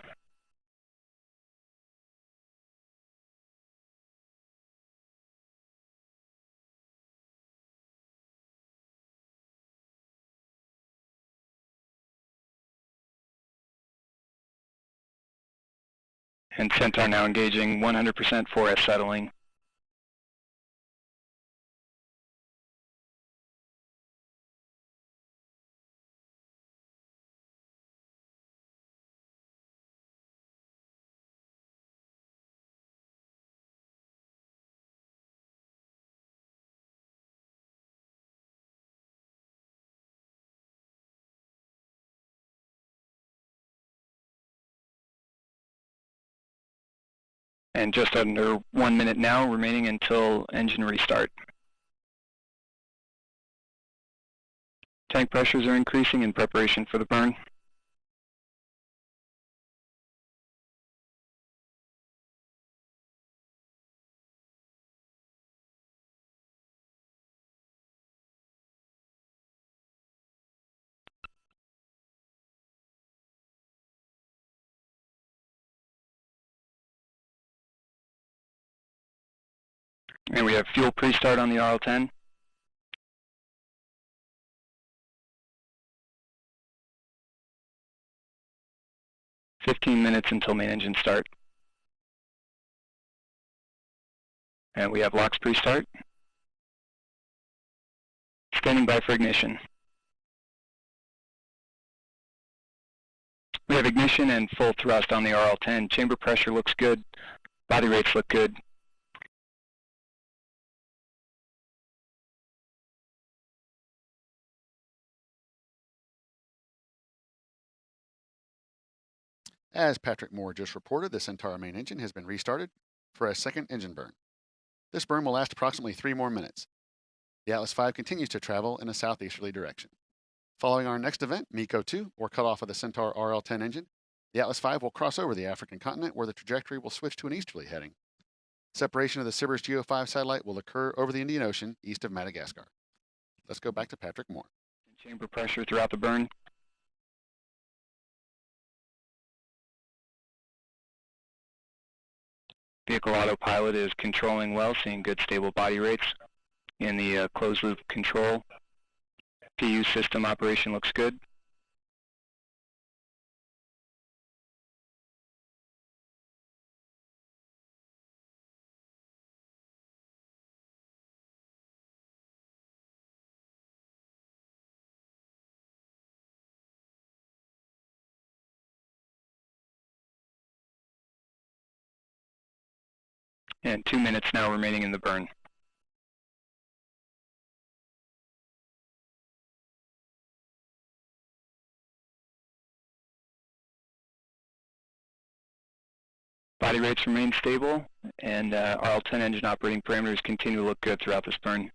Speaker 13: And Centaur now engaging 100% 4S settling. And just under 1 minute now remaining until engine restart. Tank pressures are increasing in preparation for the burn. And we have fuel pre-start on the RL-10. "15 minutes until main engine start. And we have LOX pre-start. Standing by for ignition. We have ignition and full thrust on the RL-10. Chamber pressure looks good. Body rates look good.
Speaker 2: As Patrick Moore just reported, the Centaur main engine has been restarted for a second engine burn. This burn will last approximately 3 more minutes. The Atlas V continues to travel in a southeasterly direction. Following our next event, MECO 2, or cutoff of the Centaur RL-10 engine, the Atlas V will cross over the African continent where the trajectory will switch to an easterly heading. Separation of the SBIRS GEO-5 satellite will occur over the Indian Ocean east of Madagascar. Let's go back to Patrick Moore.
Speaker 13: Chamber pressure throughout the burn. Vehicle autopilot is controlling well, seeing good stable body rates in the closed loop control. PU system operation looks good. And 2 minutes now remaining in the burn. Body rates remain stable, and RL-10 engine operating parameters continue to look good throughout this burn.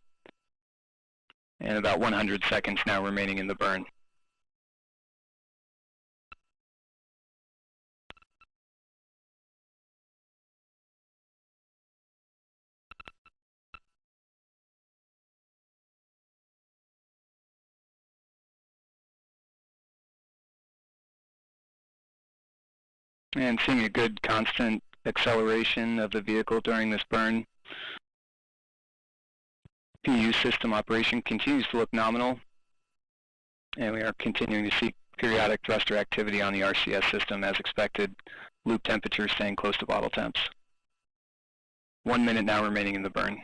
Speaker 13: And about 100 seconds now remaining in the burn. And seeing a good constant acceleration of the vehicle during this burn. PU system operation continues to look nominal, and we are continuing to see periodic thruster activity on the RCS system as expected. Loop temperature staying close to bottle temps. 1 minute now remaining in the burn.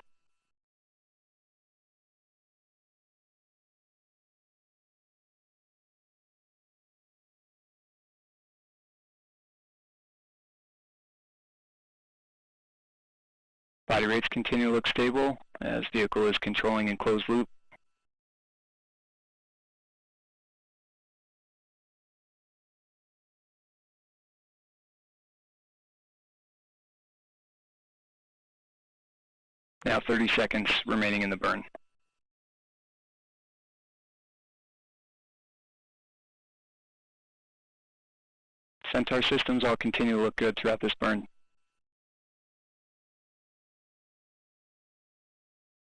Speaker 13: Body rates continue to look stable as vehicle is controlling in closed loop. Now 30 seconds remaining in the burn. Centaur systems all continue to look good throughout this burn.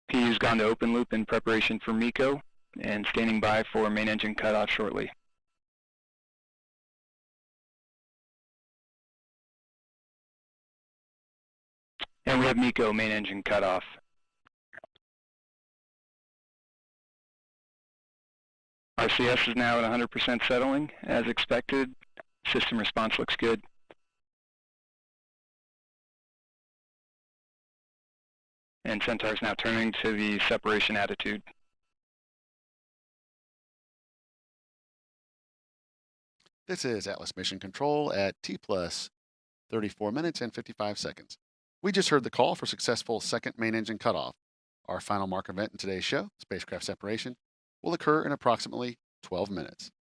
Speaker 13: PU's gone to open loop in preparation for MECO and standing by for main engine cutoff shortly. And we have MECO main engine cutoff. RCS is now at 100% settling as expected. System response looks good. And Centaur is now turning to the separation attitude.
Speaker 2: This is Atlas Mission Control at T plus 34 minutes and 55 seconds. We just heard the call for successful second main engine cutoff. Our final mark event in today's show, spacecraft separation, will occur in approximately 12 minutes.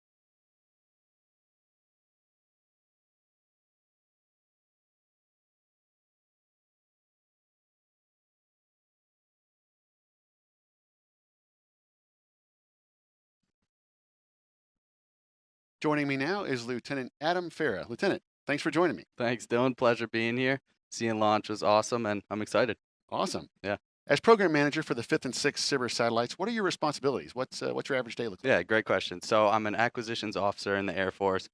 Speaker 2: Joining me now is Lieutenant Adam Farah. Lieutenant, thanks for joining me.
Speaker 18: Thanks, Dylan. Pleasure being here. Seeing launch was awesome, and I'm excited.
Speaker 2: Awesome.
Speaker 18: Yeah.
Speaker 2: As program manager for the 5th and 6th SBIRS satellites, what are your responsibilities? What's your average day look like?
Speaker 18: Yeah, great question. So I'm an acquisitions officer in the Air Force,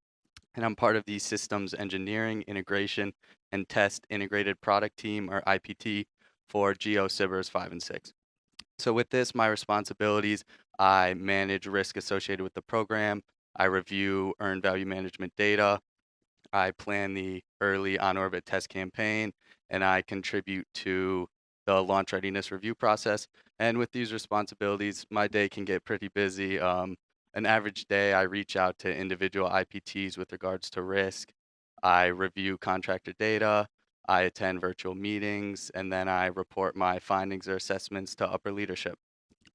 Speaker 18: and I'm part of the Systems Engineering, Integration, and Test Integrated Product Team, or IPT, for GEO SBIRS 5 and 6. So with this, my responsibilities, I manage risk associated with the program, I review earned value management data, I plan the early on-orbit test campaign, and I contribute to the launch readiness review process. And with these responsibilities, my day can get pretty busy. An average day, I reach out to individual IPTs with regards to risk. I review contractor data, I attend virtual meetings, and then I report my findings or assessments to upper leadership.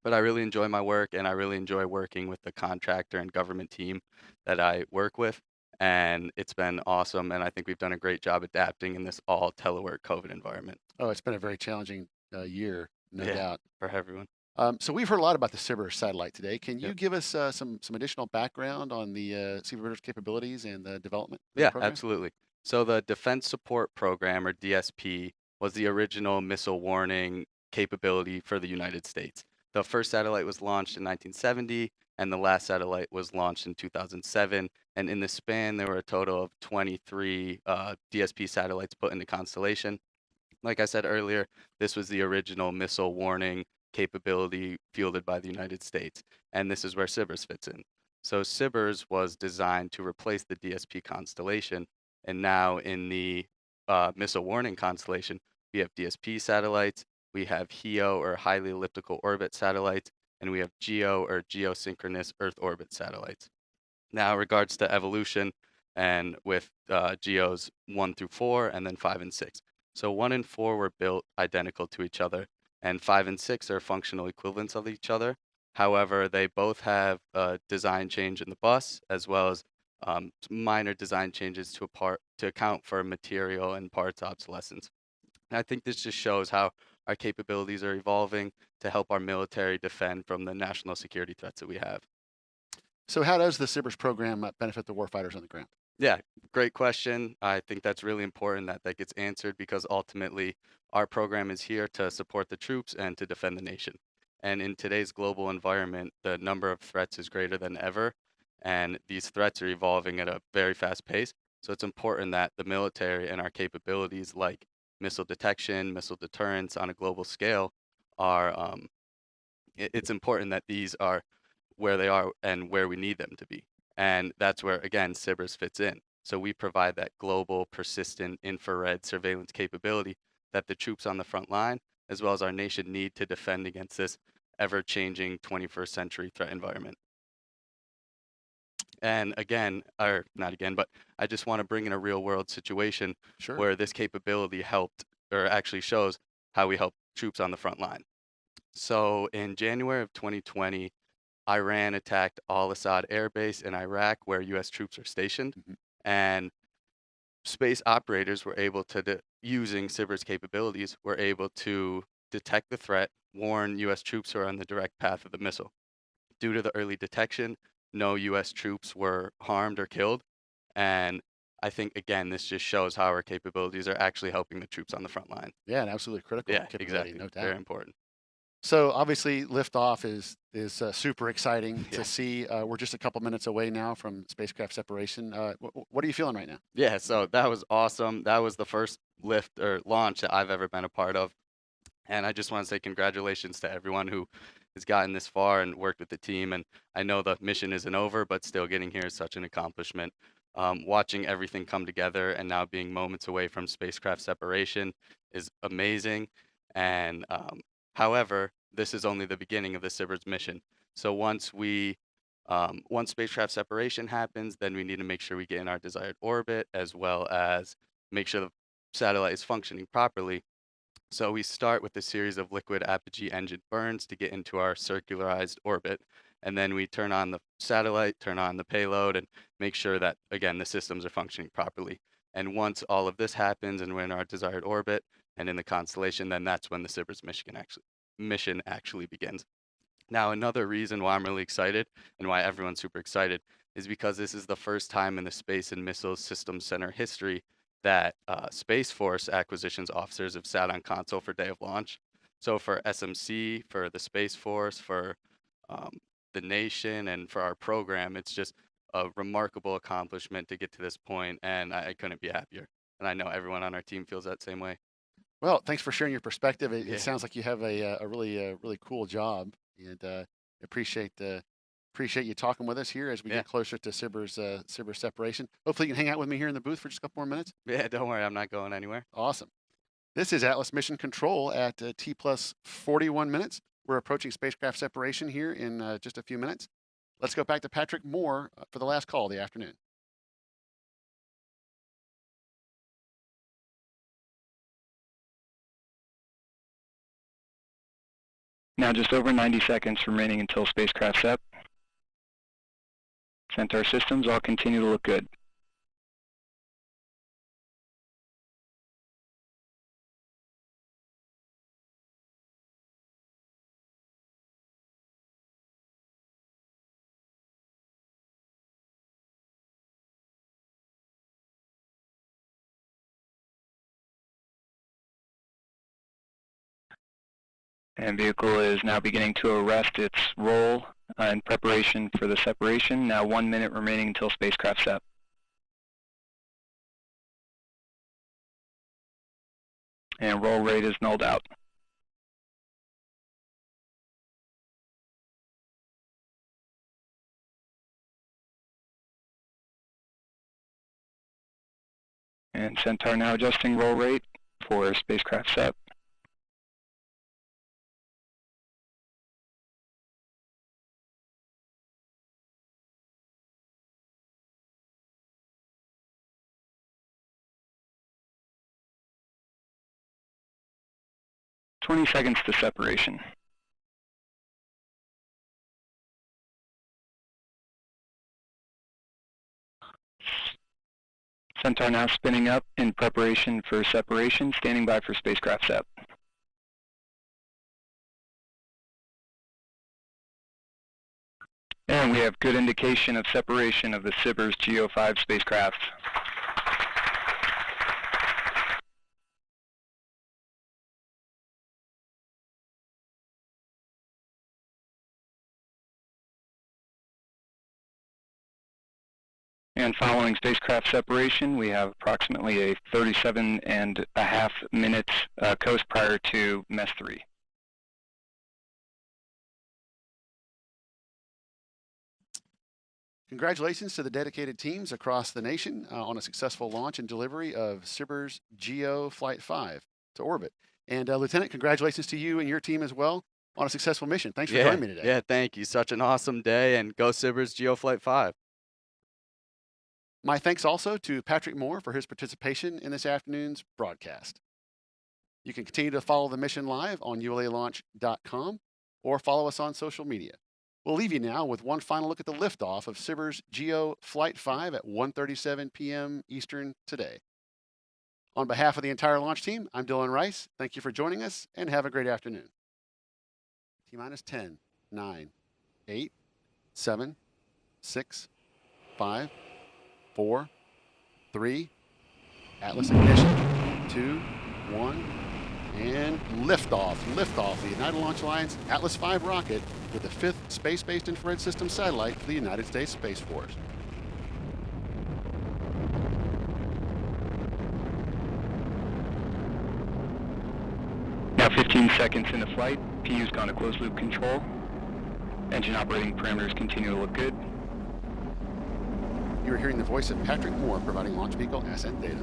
Speaker 18: But I really enjoy my work, and I really enjoy working with the contractor and government team that I work with. And it's been awesome, and I think we've done a great job adapting in this all telework COVID environment.
Speaker 2: Oh, it's been a very challenging year, no doubt.
Speaker 18: For everyone.
Speaker 2: So we've heard a lot about the SBIRS satellite today. Can you give us some additional background on the SBIRS capabilities and the development of the program?
Speaker 18: Absolutely. So the Defense Support Program, or DSP, was the original missile warning capability for the United States. The first satellite was launched in 1970, and the last satellite was launched in 2007. And in the span, there were a total of 23 DSP satellites put into constellation. Like I said earlier, this was the original missile warning capability fielded by the United States. And this is where SBIRS fits in. So SBIRS was designed to replace the DSP constellation. And now in the missile warning constellation, we have DSP satellites, we have HEO, or highly elliptical orbit satellites, and we have GEO, or geosynchronous Earth orbit satellites. Now, in regards to evolution, and with GEOs 1 through 4, and then 5 and 6. So 1 and 4 were built identical to each other, and 5 and 6 are functional equivalents of each other. However, they both have a design change in the bus, as well as minor design changes to account for material and parts obsolescence. And I think this just shows how our capabilities are evolving to help our military defend from the national security threats that we have.
Speaker 2: So how does the SBIRS program benefit the warfighters on the ground?
Speaker 18: Yeah, great question. I think that's really important that gets answered, because ultimately our program is here to support the troops and to defend the nation. And in today's global environment, the number of threats is greater than ever. And these threats are evolving at a very fast pace. So it's important that the military and our capabilities like missile detection, missile deterrence on a global scale are, it's important that these are where they are and where we need them to be. And that's where, again, SBIRS fits in. So we provide that global, persistent infrared surveillance capability that the troops on the front line, as well as our nation, need to defend against this ever-changing 21st century threat environment. And again, or not again, but I just want to bring in a real world situation where this capability helped, or actually shows how we help troops on the front line. So in January of 2020, Iran attacked Al-Assad Air Base in Iraq, where U.S. troops are stationed, and space operators were able to, using SBIRS capabilities, were able to detect the threat, warn U.S. troops who are on the direct path of the missile. Due to the early detection, no U.S. troops were harmed or killed, and I think, again, this just shows how our capabilities are actually helping the troops on the front line.
Speaker 2: Yeah, an absolutely critical capability,
Speaker 18: exactly.
Speaker 2: no doubt.
Speaker 18: Very important.
Speaker 2: So obviously, liftoff is super exciting to see. We're just a couple minutes away now from spacecraft separation. What are you feeling right now?
Speaker 18: Yeah, so that was awesome. That was the first lift or launch that I've ever been a part of. And I just want to say congratulations to everyone who has gotten this far and worked with the team. And I know the mission isn't over, but still getting here is such an accomplishment. Watching everything come together and now being moments away from spacecraft separation is amazing. And however, this is only the beginning of the SBIRS mission. So once spacecraft separation happens, then we need to make sure we get in our desired orbit, as well as make sure the satellite is functioning properly. So we start with a series of liquid apogee engine burns to get into our circularized orbit. And then we turn on the satellite, turn on the payload, and make sure that, again, the systems are functioning properly. And once all of this happens and we're in our desired orbit and in the constellation, then that's when the SBIRS mission actually begins. Now, another reason why I'm really excited and why everyone's super excited is because this is the first time in the Space and Missile Systems Center history that Space Force acquisitions officers have sat on console for day of launch. So for SMC, for the Space Force, for the nation, and for our program, it's just a remarkable accomplishment to get to this point, and I couldn't be happier. And I know everyone on our team feels that same way.
Speaker 2: Well, thanks for sharing your perspective. It sounds like you have a really cool job, and appreciate you talking with us here as we get closer to SBIRS separation. Hopefully you can hang out with me here in the booth for just a couple more minutes.
Speaker 18: Yeah, don't worry, I'm not going anywhere.
Speaker 2: Awesome. This is Atlas Mission Control at T plus 41 minutes. We're approaching spacecraft separation here in just a few minutes. Let's go back to Patrick Moore for the last call of the afternoon.
Speaker 13: Now just over 90 seconds remaining until spacecraft sep. Centaur systems all continue to look good. And vehicle is now beginning to arrest its roll in preparation for the separation. Now 1 minute remaining until spacecraft sep. And roll rate is nulled out. And Centaur now adjusting roll rate for spacecraft sep. "20 seconds to separation. Centaur now spinning up in preparation for separation, standing by for spacecraft sep. And we have good indication of separation of the SBIRS GEO-5 spacecraft. And following spacecraft separation, we have approximately a 37.5 minutes coast prior to MES 3.
Speaker 2: Congratulations to the dedicated teams across the nation on a successful launch and delivery of SBIRS GEO Flight 5 to orbit. And Lieutenant, congratulations to you and your team as well on a successful mission. Thanks for joining me today.
Speaker 18: Yeah, thank you. Such an awesome day, and go SBIRS GEO Flight 5.
Speaker 2: My thanks also to Patrick Moore for his participation in this afternoon's broadcast. You can continue to follow the mission live on ulalaunch.com or follow us on social media. We'll leave you now with one final look at the liftoff of SBIRS GEO Flight 5 at 1:37 p.m. Eastern today. On behalf of the entire launch team, I'm Dylan Rice. Thank you for joining us and have a great afternoon. T-minus 10, 9, 8, 7, 6, 5, 4, 3, Atlas ignition, 2, 1, and liftoff. Liftoff, the United Launch Alliance Atlas V rocket with the 5th space-based infrared system satellite for the United States Space Force.
Speaker 13: Now 15 seconds into flight. PU's gone to closed loop control. Engine operating parameters continue to look good.
Speaker 2: You are hearing the voice of Patrick Moore providing launch vehicle ascent data.